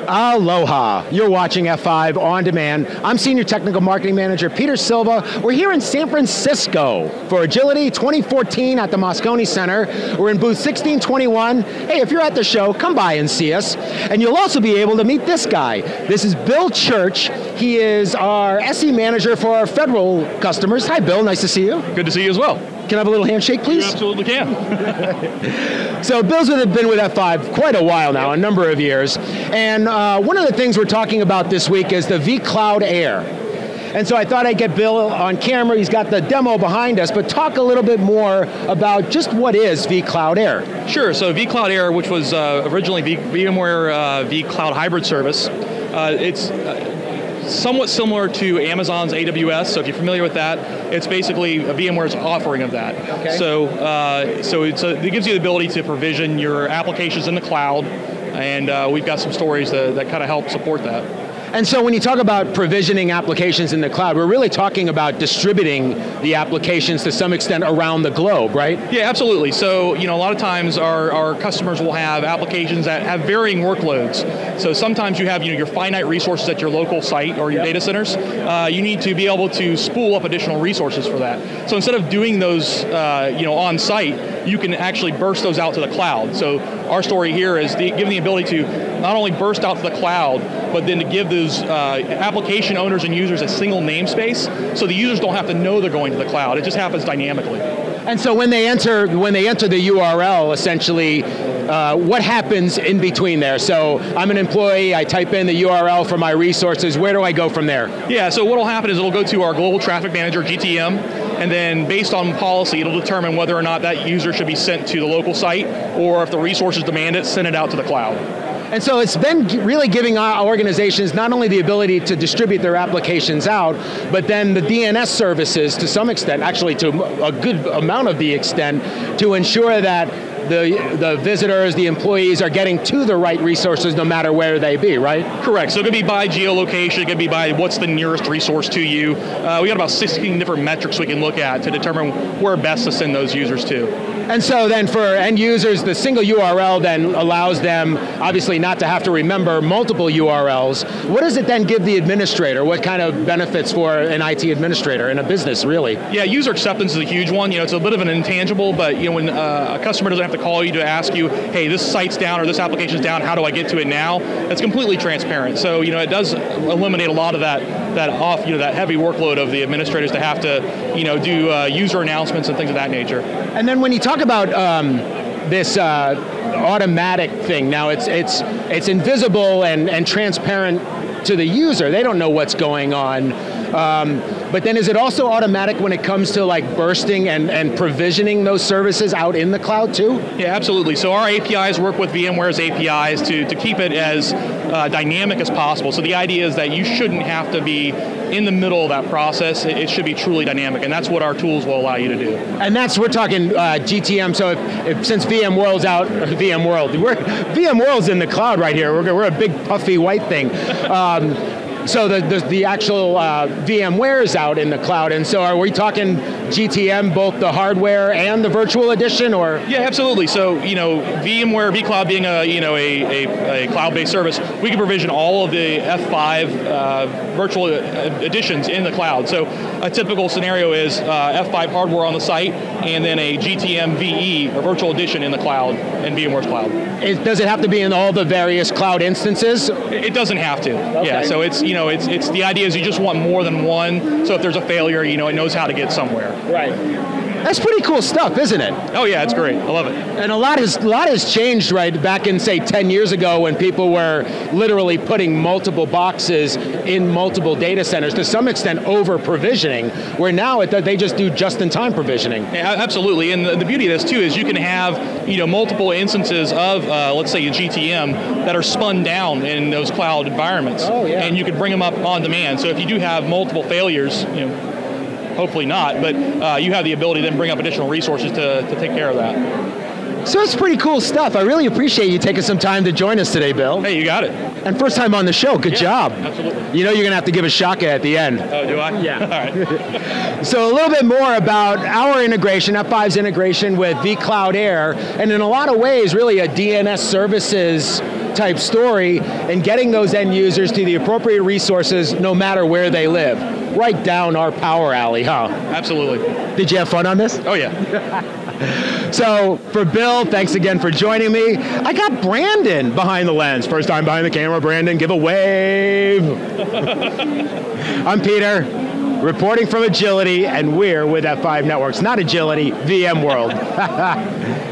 Aloha, you're watching F5 On Demand. I'm Senior Technical Marketing Manager Peter Silva. We're here in San Francisco for Agility 2014 at the Moscone Center. We're in booth 1621. Hey, if you're at the show, come by and see us. And you'll also be able to meet this guy. This is Bill Church. He is our SE Manager for our federal customers. Hi Bill, nice to see you. Good to see you as well. Can I have a little handshake, please? You absolutely can. So Bill's been with F5 quite a while now, a number of years. And one of the things we're talking about this week is the vCloud Air. And so I thought I'd get Bill on camera. He's got the demo behind us, but talk a little bit more about just what is vCloud Air. Sure, so vCloud Air, which was originally VMware vCloud hybrid service, it's somewhat similar to Amazon's AWS, so if you're familiar with that, it's basically VMware's offering of that. Okay. So it gives you the ability to provision your applications in the cloud, and we've got some stories that kind of help support that. And so when you talk about provisioning applications in the cloud, we're really talking about distributing the applications to some extent around the globe, right? Yeah, absolutely. So, a lot of times our customers will have applications that have varying workloads. So sometimes you have your finite resources at your local site or your data centers. You need to be able to spool up additional resources for that. So instead of doing those on site, you can actually burst those out to the cloud. So our story here is giving the ability to not only burst out to the cloud, but then to give those application owners and users a single namespace, so the users don't have to know they're going to the cloud. It just happens dynamically. And so when they enter the URL, essentially, what happens in between there? So I'm an employee, I type in the URL for my resources, where do I go from there? Yeah, so what'll happen is it'll go to our Global Traffic Manager, GTM, and then based on policy, it'll determine whether or not that user should be sent to the local site, or if the resources demand it, send it out to the cloud. And so it's been really giving our organizations not only the ability to distribute their applications out, but then the DNS services to some extent, actually to a good amount of the extent, to ensure that the visitors, the employees are getting to the right resources no matter where they be, right? Correct, so it could be by geolocation, it could be by what's the nearest resource to you. We got about 16 different metrics we can look at to determine where best to send those users to. And so then for end users, the single URL then allows them, obviously not to have to remember multiple URLs. What does it then give the administrator? What kind of benefits for an IT administrator in a business, really? Yeah, user acceptance is a huge one. It's a bit of an intangible, but when a customer doesn't have to call you to ask you, hey, this site's down or this application's down, how do I get to it now? That's completely transparent. So it does eliminate a lot of that heavy workload of the administrators to have to do user announcements and things of that nature. And then when you talk about this automatic thing, now it's invisible and transparent to the user. They don't know what's going on. But then is it also automatic when it comes to like bursting and provisioning those services out in the cloud too? Yeah, absolutely. So our APIs work with VMware's APIs to keep it as dynamic as possible. So the idea is that you shouldn't have to be in the middle of that process. It should be truly dynamic, and that's what our tools will allow you to do. And we're talking GTM, so if since VMworld's out, VMworld's in the cloud right here. We're a big puffy white thing. So the actual VMware is out in the cloud, and so are we talking GTM, both the hardware and the virtual edition, or? Yeah, absolutely. So VMware, vCloud being a cloud-based service, we can provision all of the F5 virtual editions in the cloud. So a typical scenario is F5 hardware on the site, and then a GTM VE, or virtual edition in the cloud, in VMware's cloud. Does it have to be in all the various cloud instances? It doesn't have to. Okay. Yeah. So it's it's the idea is you just want more than one. So if there's a failure, it knows how to get somewhere. Right. That's pretty cool stuff, isn't it? Oh yeah, it's great. I love it. And a lot has changed, right? Back in, say, 10 years ago when people were literally putting multiple boxes in multiple data centers, to some extent over-provisioning, where now they just do just-in-time provisioning. Yeah, absolutely, and the beauty of this too is you can have multiple instances of, let's say, a GTM that are spun down in those cloud environments. Oh, yeah. And you can bring them up on demand. So if you do have multiple failures, hopefully not, but you have the ability to then bring up additional resources to take care of that. So it's pretty cool stuff. I really appreciate you taking some time to join us today, Bill. Hey, you got it. And first time on the show, good job. Absolutely. You're going to have to give a shaka at the end. Oh, do I? Yeah. All right. So a little bit more about our integration, F5's integration with vCloud Air, and in a lot of ways, really a DNS services type story and getting those end users to the appropriate resources no matter where they live. Right down our power alley, huh? Absolutely. Did you have fun on this? Oh yeah. So, for Bill, thanks again for joining me. I got Brandon behind the lens. First time behind the camera, Brandon, give a wave. I'm Peter, reporting from Agility, and we're with F5 Networks, not Agility, VMworld.